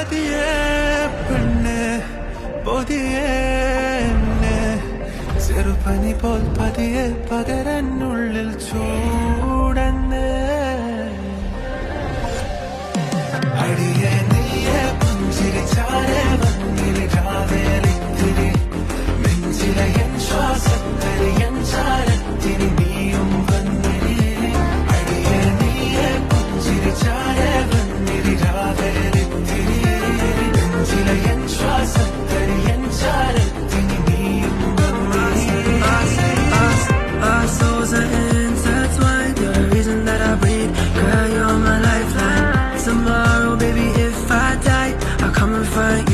പതിയെ പെണ്ണ് പൊതിയെ ചെറുപനി പോൽ പതിയെ പകരനുള്ളിൽ ചൂടന്ന് അടിയെ നീയെ പുഞ്ചിരിച്ചാരെ വന്നിരിക്കാവേലിത്തിരി നെഞ്ചിലെ എൻ ശ്വാസത്തരി എൻ ചാരത്തിരി നീയും വന്നിരി അടിയെ നീയെ പുഞ്ചിരിച്ചാരെ വന്നിരിക്കാവേലിത്തിരി നെഞ്ചിലെ എൻ ശ്വാസത്തരി എൻ ചാരത്തിരി നീയും വന്നിരി. Our souls are intertwined. You're the reason that I breathe. Girl, you're my lifeline. Tomorrow, baby, if I die, I'll come and find